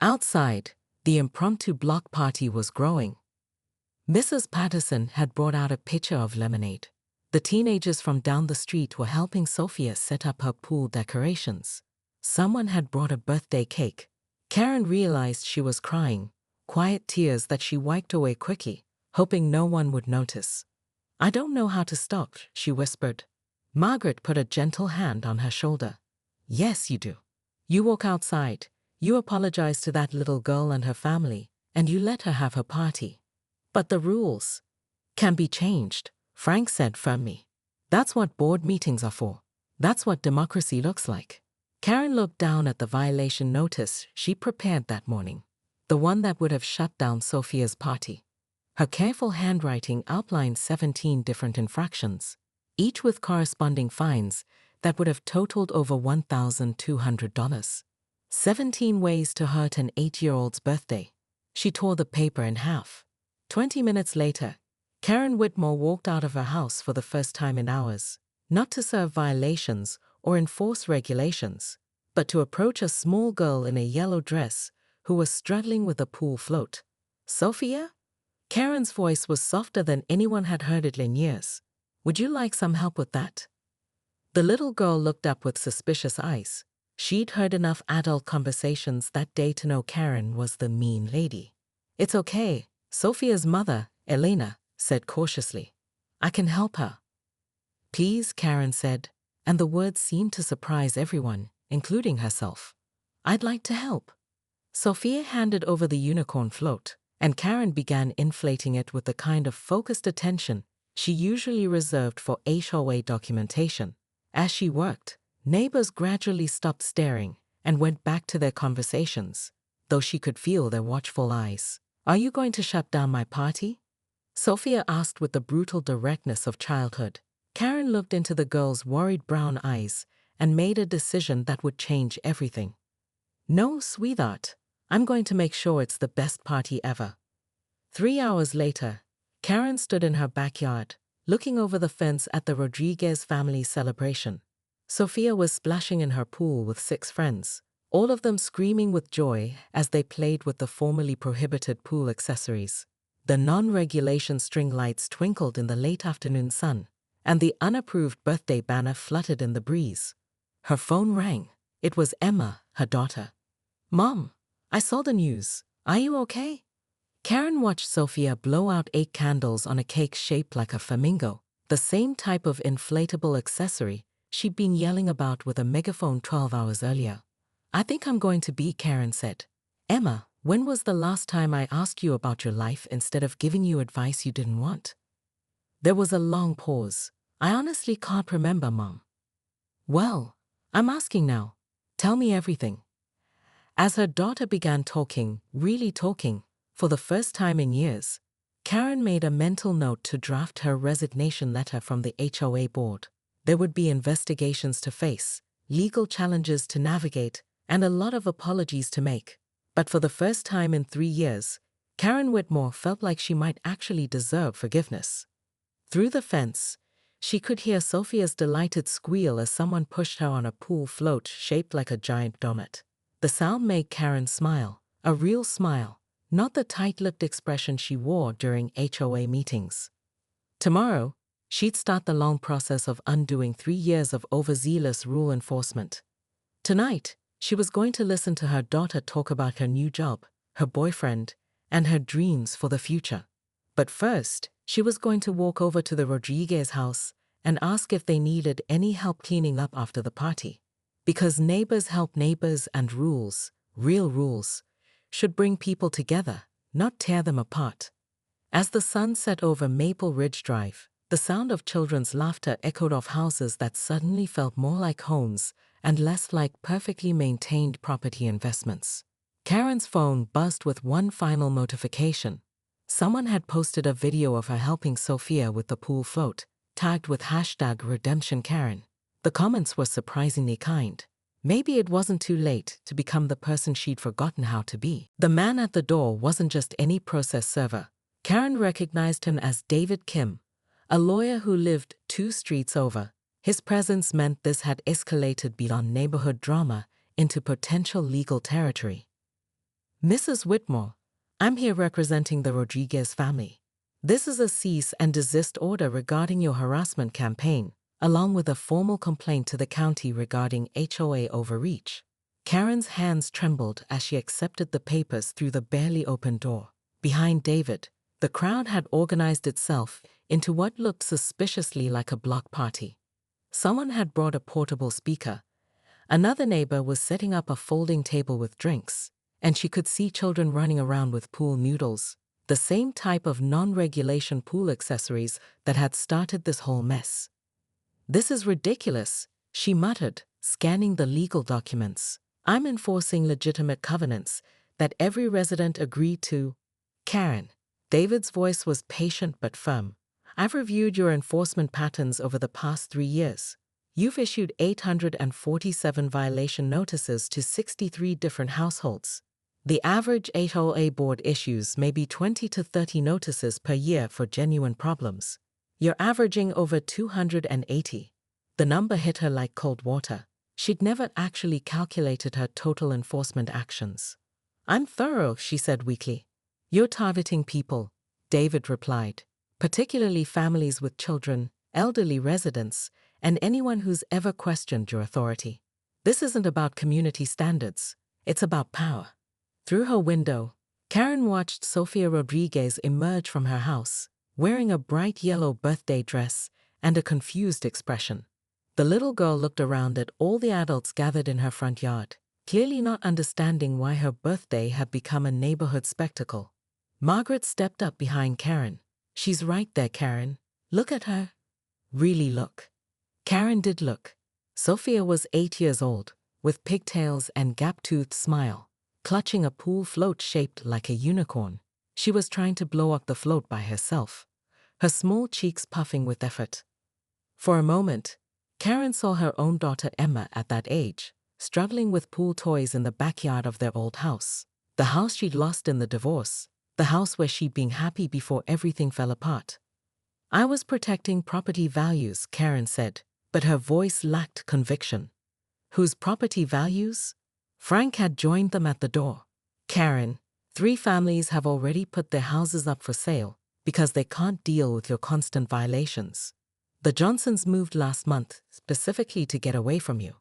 Outside, the impromptu block party was growing. Mrs. Patterson had brought out a pitcher of lemonade. The teenagers from down the street were helping Sophia set up her pool decorations. Someone had brought a birthday cake. Karen realized she was crying, quiet tears that she wiped away quickly, hoping no one would notice. "I don't know how to stop," she whispered. Margaret put a gentle hand on her shoulder. "Yes, you do. You walk outside, you apologize to that little girl and her family, and you let her have her party. But the rules can be changed," Frank said firmly. "That's what board meetings are for. That's what democracy looks like." Karen looked down at the violation notice she prepared that morning, the one that would have shut down Sophia's party. Her careful handwriting outlined 17 different infractions, each with corresponding fines that would have totaled over $1,200. 17 ways to hurt an 8-year-old's birthday. She tore the paper in half. 20 minutes later, Karen Whitmore walked out of her house for the first time in hours, not to serve violations or enforce regulations, but to approach a small girl in a yellow dress who was struggling with a pool float. "Sophia?" Karen's voice was softer than anyone had heard it in years. "Would you like some help with that?" The little girl looked up with suspicious eyes. She'd heard enough adult conversations that day to know Karen was the mean lady. "It's okay," Sophia's mother, Elena, said cautiously. "I can help her." "Please," Karen said, and the words seemed to surprise everyone, including herself. "I'd like to help." Sophia handed over the unicorn float, and Karen began inflating it with the kind of focused attention she usually reserved for HOA documentation. As she worked, neighbors gradually stopped staring and went back to their conversations, though she could feel their watchful eyes. "Are you going to shut down my party?" Sophia asked with the brutal directness of childhood. Karen looked into the girl's worried brown eyes and made a decision that would change everything. "No, sweetheart. I'm going to make sure it's the best party ever." 3 hours later, Karen stood in her backyard, looking over the fence at the Rodriguez family celebration. Sophia was splashing in her pool with 6 friends, all of them screaming with joy as they played with the formerly prohibited pool accessories. The non-regulation string lights twinkled in the late afternoon sun, and the unapproved birthday banner fluttered in the breeze. Her phone rang. It was Emma, her daughter. "Mom, I saw the news. Are you okay?" Karen watched Sophia blow out 8 candles on a cake shaped like a flamingo, the same type of inflatable accessory she'd been yelling about with a megaphone 12 hours earlier. "I think I'm going to be," Karen said. "Emma, when was the last time I asked you about your life instead of giving you advice you didn't want?" There was a long pause. "I honestly can't remember, Mom." "Well, I'm asking now. Tell me everything." As her daughter began talking, really talking, for the first time in years, Karen made a mental note to draft her resignation letter from the HOA board. There would be investigations to face, legal challenges to navigate, and a lot of apologies to make. But for the first time in 3 years, Karen Whitmore felt like she might actually deserve forgiveness. Through the fence, she could hear Sophia's delighted squeal as someone pushed her on a pool float shaped like a giant donut. The sound made Karen smile, a real smile, not the tight-lipped expression she wore during HOA meetings. Tomorrow, she'd start the long process of undoing 3 years of overzealous rule enforcement. Tonight, she was going to listen to her daughter talk about her new job, her boyfriend, and her dreams for the future. But first, she was going to walk over to the Rodriguez house and ask if they needed any help cleaning up after the party. Because neighbors help neighbors, and rules, real rules, should bring people together, not tear them apart. As the sun set over Maple Ridge Drive, the sound of children's laughter echoed off houses that suddenly felt more like homes and less like perfectly maintained property investments. Karen's phone buzzed with one final notification. Someone had posted a video of her helping Sophia with the pool float, tagged with #RedemptionKaren. The comments were surprisingly kind. Maybe it wasn't too late to become the person she'd forgotten how to be. The man at the door wasn't just any process server. Karen recognized him as David Kim, a lawyer who lived 2 streets over. His presence meant this had escalated beyond neighborhood drama into potential legal territory. Mrs. Whitmore, I'm here representing the Rodriguez family. This is a cease and desist order regarding your harassment campaign, along with a formal complaint to the county regarding HOA overreach. Karen's hands trembled as she accepted the papers through the barely open door. Behind David, the crowd had organized itself into what looked suspiciously like a block party. Someone had brought a portable speaker. Another neighbor was setting up a folding table with drinks, and she could see children running around with pool noodles, the same type of non-regulation pool accessories that had started this whole mess. "This is ridiculous," she muttered, scanning the legal documents. "I'm enforcing legitimate covenants that every resident agreed to." "Karen," David's voice was patient but firm, "I've reviewed your enforcement patterns over the past 3 years. You've issued 847 violation notices to 63 different households. The average HOA board issues maybe 20 to 30 notices per year for genuine problems. You're averaging over 280. The number hit her like cold water. She'd never actually calculated her total enforcement actions. "I'm thorough," she said weakly. "You're targeting people," David replied, "particularly families with children, elderly residents, and anyone who's ever questioned your authority. This isn't about community standards, it's about power." Through her window, Karen watched Sofia Rodriguez emerge from her house, wearing a bright yellow birthday dress and a confused expression. The little girl looked around at all the adults gathered in her front yard, clearly not understanding why her birthday had become a neighborhood spectacle. Margaret stepped up behind Karen. "She's right there, Karen. Look at her." "Really look." Karen did look. Sophia was 8 years old, with pigtails and gap-toothed smile, clutching a pool float shaped like a unicorn. She was trying to blow up the float by herself, her small cheeks puffing with effort. For a moment, Karen saw her own daughter Emma at that age, struggling with pool toys in the backyard of their old house. The house she'd lost in the divorce, the house where she'd been happy before everything fell apart. "I was protecting property values," Karen said, but her voice lacked conviction. "Whose property values?" Frank had joined them at the door. "Karen, 3 families have already put their houses up for sale because they can't deal with your constant violations. The Johnsons moved last month specifically to get away from you."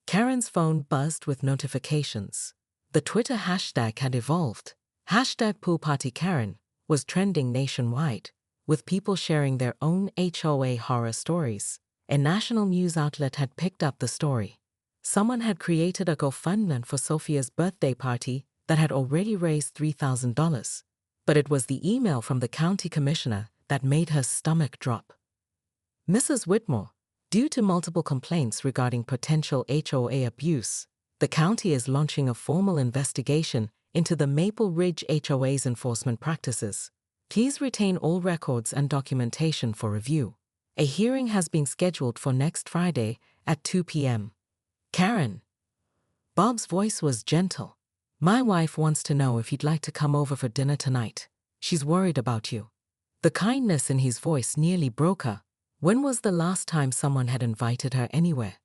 Karen's phone buzzed with notifications. The Twitter hashtag had evolved. #PoolPartyKaren was trending nationwide, with people sharing their own HOA horror stories. A national news outlet had picked up the story. Someone had created a GoFundMe for Sophia's birthday party that had already raised $3,000. But it was the email from the county commissioner that made her stomach drop. "Mrs. Whitmore, due to multiple complaints regarding potential HOA abuse, the county is launching a formal investigation into the Maple Ridge HOA's enforcement practices. Please retain all records and documentation for review. A hearing has been scheduled for next Friday at 2 p.m. "Karen." Bob's voice was gentle. "My wife wants to know if you'd like to come over for dinner tonight. She's worried about you." The kindness in his voice nearly broke her. When was the last time someone had invited her anywhere?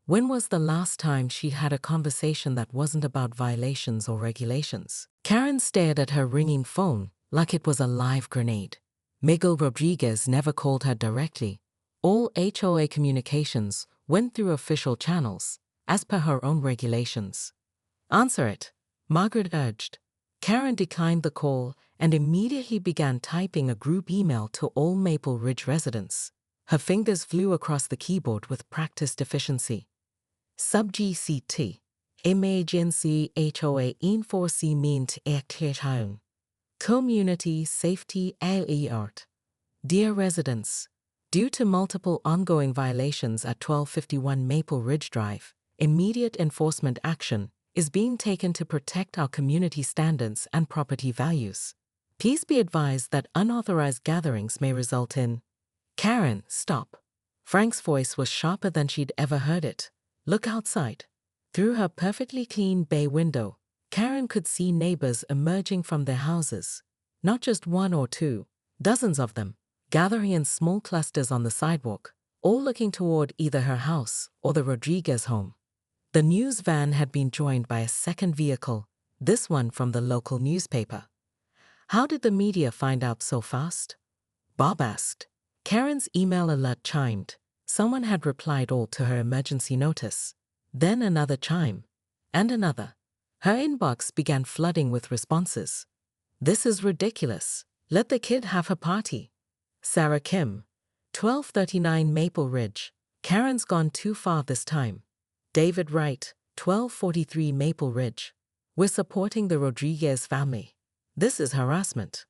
When was the last time she'd had a conversation that wasn't about violations or regulations? Karen stared at her ringing phone like it was a live grenade. Miguel Rodriguez never called her directly. All HOA communications went through official channels, as per her own regulations. "Answer it," Margaret urged. Karen declined the call and immediately began typing a group email to all Maple Ridge residents. Her fingers flew across the keyboard with practiced efficiency. "Sub-GCT. Emergency HOA enforcement erklärung. Community Safety Alert. Dear residents, due to multiple ongoing violations at 1251 Maple Ridge Drive, immediate enforcement action is being taken to protect our community standards and property values. Please be advised that unauthorized gatherings may result in—" "Karen, stop." Frank's voice was sharper than she'd ever heard it. "Look outside." Through her perfectly clean bay window, Karen could see neighbors emerging from their houses. Not just 1 or 2, dozens of them, gathering in small clusters on the sidewalk, all looking toward either her house or the Rodriguez home. The news van had been joined by a second vehicle, This one from the local newspaper. How did the media find out so fast? Bob asked. Karen's email alert chimed. Someone had replied all to her emergency notice. Then another chime. And another. Her inbox began flooding with responses. This is ridiculous. Let the kid have her party. Sarah Kim. 1239 Maple Ridge. Karen's gone too far this time. David Wright. 1243 Maple Ridge. We're supporting the Rodriguez family. This is harassment.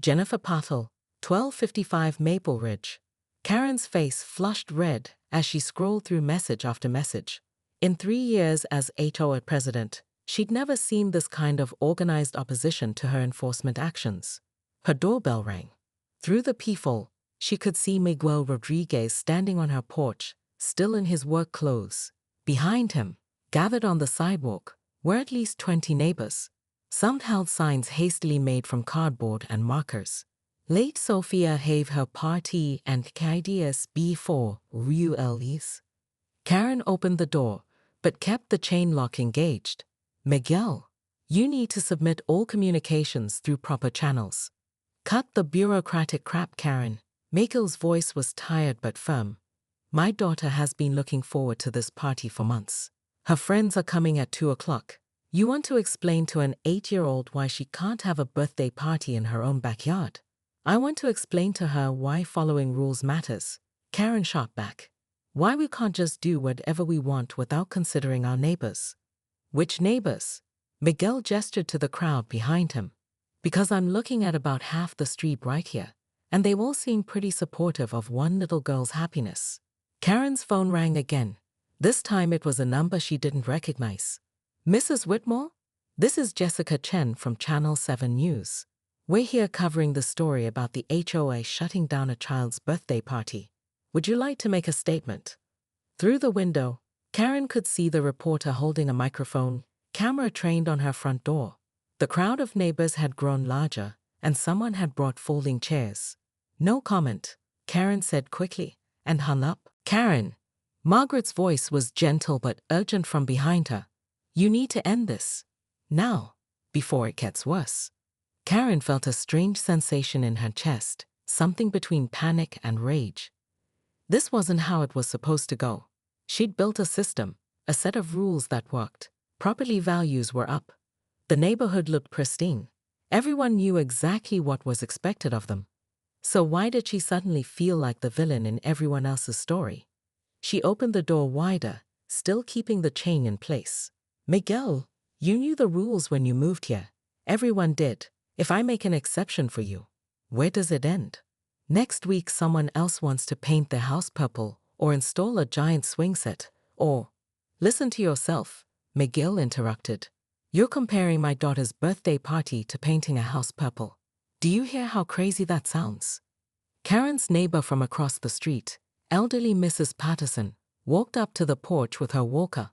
Jennifer Patel. 1255 Maple Ridge. Karen's face flushed red as she scrolled through message after message. In 3 years as HOA president, she'd never seen this kind of organized opposition to her enforcement actions. Her doorbell rang. Through the peephole, she could see Miguel Rodriguez standing on her porch, still in his work clothes. Behind him, gathered on the sidewalk, were at least 20 neighbors. Some held signs hastily made from cardboard and markers. Late Sophia have her party and KDS B4 RULEs. Karen opened the door, but kept the chain lock engaged. Miguel, you need to submit all communications through proper channels. Cut the bureaucratic crap, Karen. Miguel's voice was tired but firm. My daughter has been looking forward to this party for months. Her friends are coming at 2 o'clock. You want to explain to an 8-year-old why she can't have a birthday party in her own backyard? I want to explain to her why following rules matters. Karen shot back. Why we can't just do whatever we want without considering our neighbors. Which neighbors? Miguel gestured to the crowd behind him. Because I'm looking at about half the street right here, and they all seem pretty supportive of one little girl's happiness. Karen's phone rang again. This time it was a number she didn't recognize. Mrs. Whitmore? This is Jessica Chen from Channel 7 News. We're here covering the story about the HOA shutting down a child's birthday party. Would you like to make a statement? Through the window, Karen could see the reporter holding a microphone, camera trained on her front door. The crowd of neighbors had grown larger, and someone had brought folding chairs. No comment, Karen said quickly, and hung up. Karen! Margaret's voice was gentle but urgent from behind her. You need to end this. Now, before it gets worse. Karen felt a strange sensation in her chest, something between panic and rage. This wasn't how it was supposed to go. She'd built a system, a set of rules that worked. Property values were up. The neighborhood looked pristine. Everyone knew exactly what was expected of them. So why did she suddenly feel like the villain in everyone else's story? She opened the door wider, still keeping the chain in place. Miguel, you knew the rules when you moved here. Everyone did. If I make an exception for you, where does it end? Next week someone else wants to paint their house purple or install a giant swing set or... Listen to yourself, Miguel interrupted. You're comparing my daughter's birthday party to painting a house purple. Do you hear how crazy that sounds? Karen's neighbor from across the street, elderly Mrs. Patterson, walked up to the porch with her walker.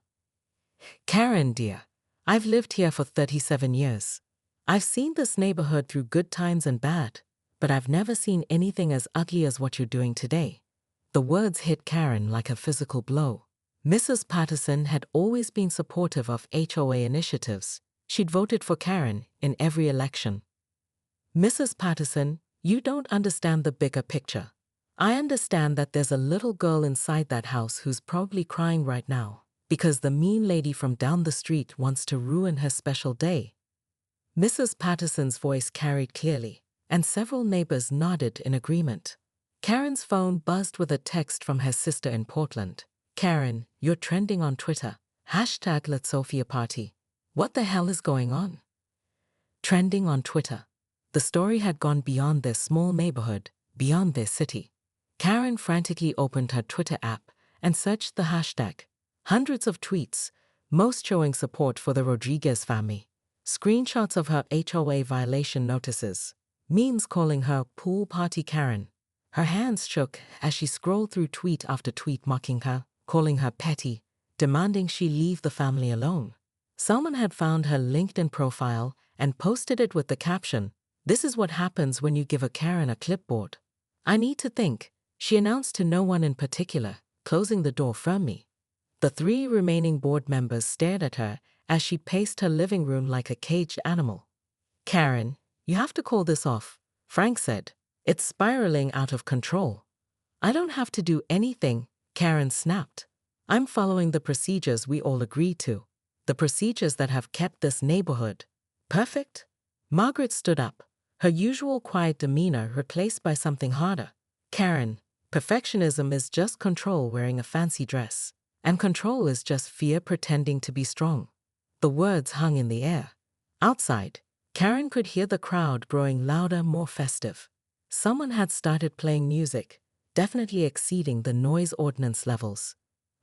Karen, dear, I've lived here for 37 years. I've seen this neighborhood through good times and bad, but I've never seen anything as ugly as what you're doing today. The words hit Karen like a physical blow. Mrs. Patterson had always been supportive of HOA initiatives. She'd voted for Karen in every election. Mrs. Patterson, you don't understand the bigger picture. I understand that there's a little girl inside that house who's probably crying right now because the mean lady from down the street wants to ruin her special day. Mrs. Patterson's voice carried clearly, and several neighbors nodded in agreement. Karen's phone buzzed with a text from her sister in Portland. Karen, you're trending on Twitter. #LetSophiaParty. What the hell is going on? Trending on Twitter. The story had gone beyond their small neighborhood, beyond their city. Karen frantically opened her Twitter app and searched the hashtag. Hundreds of tweets, most showing support for the Rodriguez family. Screenshots of her HOA violation notices. Memes calling her Pool Party Karen. Her hands shook as she scrolled through tweet after tweet mocking her, calling her petty, demanding she leave the family alone. Someone had found her LinkedIn profile and posted it with the caption, "This is what happens when you give a Karen a clipboard." I need to think, she announced to no one in particular, closing the door firmly. The 3 remaining board members stared at her as she paced her living room like a caged animal. "Karen, you have to call this off," Frank said. "It's spiraling out of control." "I don't have to do anything," Karen snapped. "I'm following the procedures we all agreed to. The procedures that have kept this neighborhood perfect." Margaret stood up, her usual quiet demeanor replaced by something harder. "Karen, perfectionism is just control wearing a fancy dress. And control is just fear pretending to be strong." The words hung in the air. Outside, Karen could hear the crowd growing louder, more festive. Someone had started playing music, definitely exceeding the noise ordinance levels.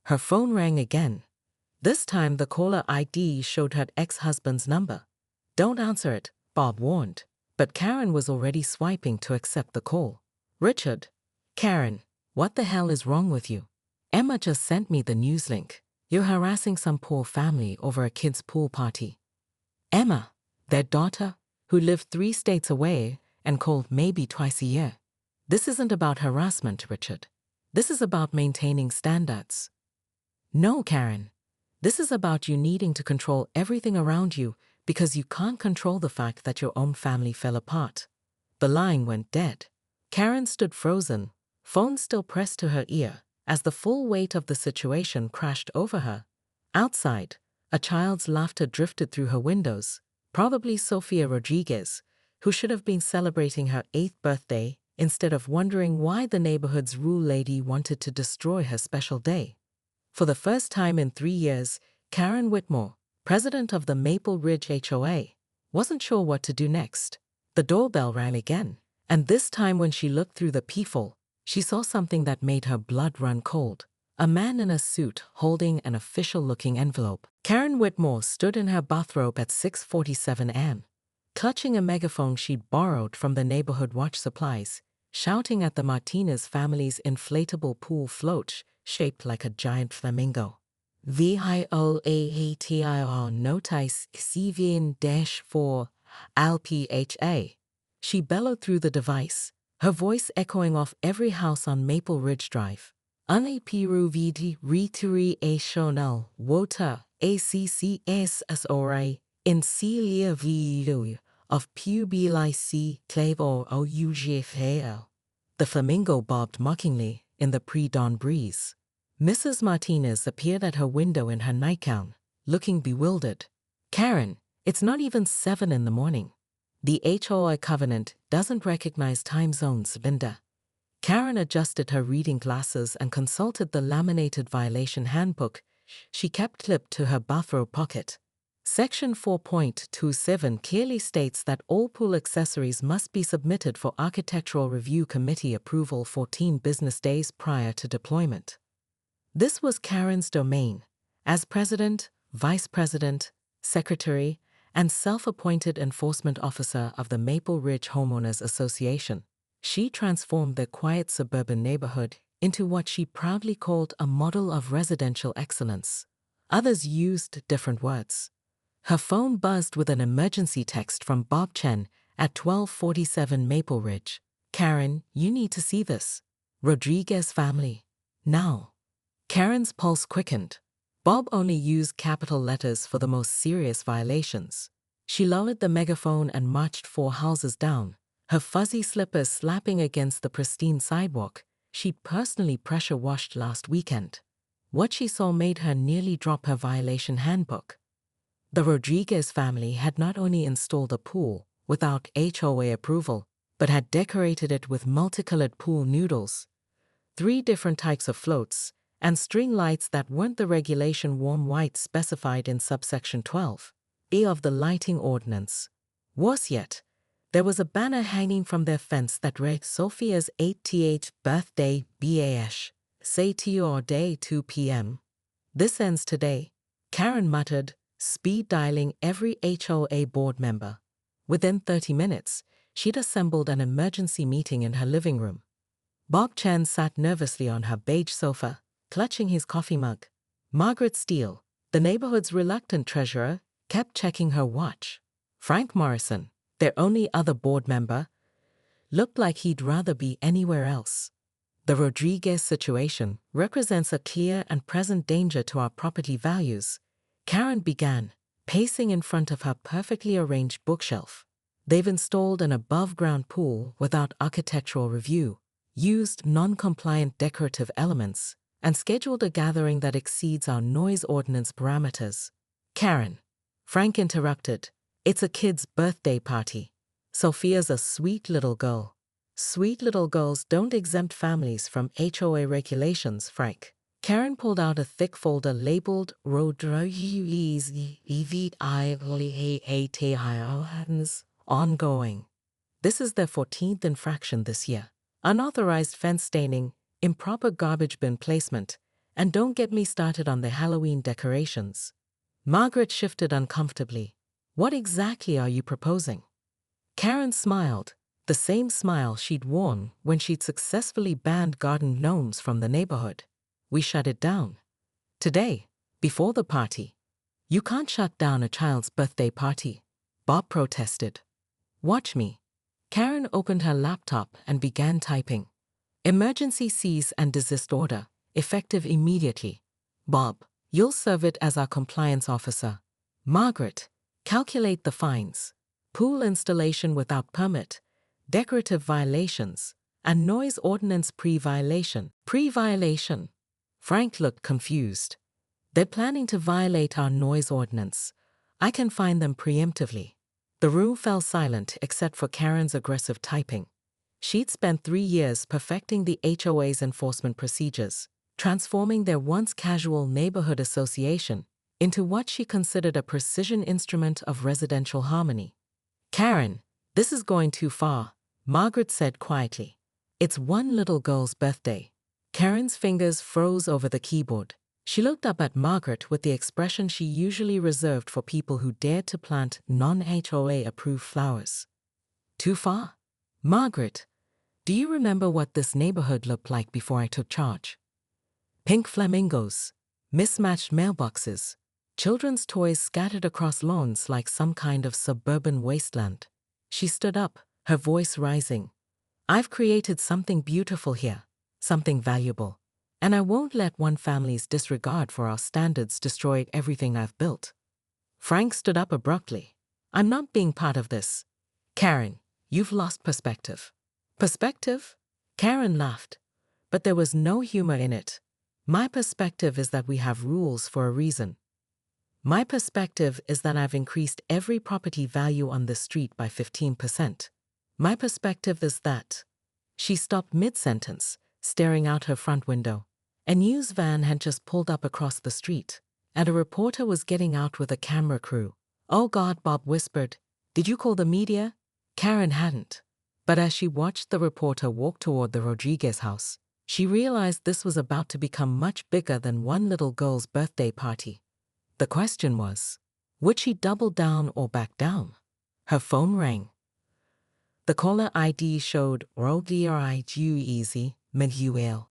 Her phone rang again. This time the caller ID showed her ex-husband's number. "Don't answer it," Bob warned, but Karen was already swiping to accept the call. "Richard." "Karen, what the hell is wrong with you? Emma just sent me the news link. You're harassing some poor family over a kid's pool party." Emma, their daughter, who lived 3 states away and called maybe twice a year. "This isn't about harassment, Richard. This is about maintaining standards." "No, Karen. This is about you needing to control everything around you because you can't control the fact that your own family fell apart." The line went dead. Karen stood frozen, phone still pressed to her ear, as the full weight of the situation crashed over her. Outside, a child's laughter drifted through her windows, probably Sofia Rodriguez, who should have been celebrating her 8th birthday instead of wondering why the neighborhood's rule lady wanted to destroy her special day. For the first time in 3 years, Karen Whitmore, president of the Maple Ridge HOA, wasn't sure what to do next. The doorbell rang again, and this time when she looked through the peephole, she saw something that made her blood run cold. A man in a suit holding an official-looking envelope. Karen Whitmore stood in her bathrobe at 6:47 a.m., clutching a megaphone she'd borrowed from the neighborhood watch supplies, shouting at the Martinez family's inflatable pool float shaped like a giant flamingo. "Vioatir notice CVN-4 ALPHA." She bellowed through the device, her voice echoing off every house on Maple Ridge Drive. "Anapiru vidi rituri a shonel wota ACCSSORA in Celia VU of Pubilic Clavo OUGFAL." The flamingo bobbed mockingly in the pre-dawn breeze. Mrs. Martinez appeared at her window in her nightgown, looking bewildered. "Karen, it's not even 7 in the morning. The HOA covenant doesn't recognize time zones, Linda." Karen adjusted her reading glasses and consulted the laminated violation handbook she kept clipped to her bathrobe pocket. Section 4.27 clearly states that all pool accessories must be submitted for Architectural Review Committee approval 14 business days prior to deployment. This was Karen's domain. As president, vice president, secretary, and self-appointed enforcement officer of the Maple Ridge Homeowners Association, she transformed their quiet suburban neighborhood into what she proudly called a model of residential excellence. Others used different words. Her phone buzzed with an emergency text from Bob Chen at 12:47 Maple Ridge. "Karen, you need to see this. Rodriguez family. Now." Karen's pulse quickened. Bob only used capital letters for the most serious violations. She lowered the megaphone and marched 4 houses down, her fuzzy slippers slapping against the pristine sidewalk she'd personally pressure-washed last weekend. What she saw made her nearly drop her violation handbook. The Rodriguez family had not only installed a pool without HOA approval, but had decorated it with multicolored pool noodles, 3 different types of floats, and string lights that weren't the regulation warm white specified in subsection 12(b) of the lighting ordinance. Worse yet, there was a banner hanging from their fence that read Sophia's 8th birthday BAsh. Say to your day 2 p.m. "This ends today," Karen muttered, speed dialing every HOA board member. Within 30 minutes, she'd assembled an emergency meeting in her living room. Bob Chen sat nervously on her beige sofa, clutching his coffee mug. Margaret Steele, the neighborhood's reluctant treasurer, kept checking her watch. Frank Morrison, their only other board member, looked like he'd rather be anywhere else. "The Rodriguez situation represents a clear and present danger to our property values," Karen began, pacing in front of her perfectly arranged bookshelf. They've installed an above-ground pool without architectural review, used non-compliant decorative elements, and scheduled a gathering that exceeds our noise ordinance parameters. Karen, Frank interrupted, it's a kid's birthday party. Sophia's a sweet little girl. Sweet little girls don't exempt families from HOA regulations, Frank. Karen pulled out a thick folder labeled ongoing. This is their 14th infraction this year. Unauthorized fence staining, improper garbage bin placement, and don't get me started on the Halloween decorations. Margaret shifted uncomfortably. What exactly are you proposing? Karen smiled, the same smile she'd worn when she'd successfully banned garden gnomes from the neighborhood. We shut it down. Today, before the party. You can't shut down a child's birthday party, Bob protested. Watch me. Karen opened her laptop and began typing. Emergency cease and desist order, effective immediately. Bob, you'll serve it as our compliance officer. Margaret, calculate the fines. Pool installation without permit, decorative violations, and noise ordinance pre-violation. Pre-violation. Frank looked confused. They're planning to violate our noise ordinance. I can fine them preemptively. The room fell silent except for Karen's aggressive typing. She'd spent 3 years perfecting the HOA's enforcement procedures, transforming their once casual neighborhood association into what she considered a precision instrument of residential harmony. Karen, this is going too far, Margaret said quietly. It's one little girl's birthday. Karen's fingers froze over the keyboard. She looked up at Margaret with the expression she usually reserved for people who dared to plant non-HOA-approved flowers. Too far? Margaret, do you remember what this neighborhood looked like before I took charge? Pink flamingos, mismatched mailboxes, children's toys scattered across lawns like some kind of suburban wasteland. She stood up, her voice rising. I've created something beautiful here, something valuable. And I won't let one family's disregard for our standards destroy everything I've built. Frank stood up abruptly. I'm not being part of this. Karen, you've lost perspective. Perspective? Karen laughed. But there was no humor in it. My perspective is that we have rules for a reason. My perspective is that I've increased every property value on this street by 15%. My perspective is that. She stopped mid-sentence, staring out her front window. A news van had just pulled up across the street, and a reporter was getting out with a camera crew. Oh God, Bob whispered. Did you call the media? Karen hadn't. But as she watched the reporter walk toward the Rodriguez house, she realized this was about to become much bigger than one little girl's birthday party. The question was, would she double down or back down? Her phone rang. The caller ID showed Rodriguez Manuel.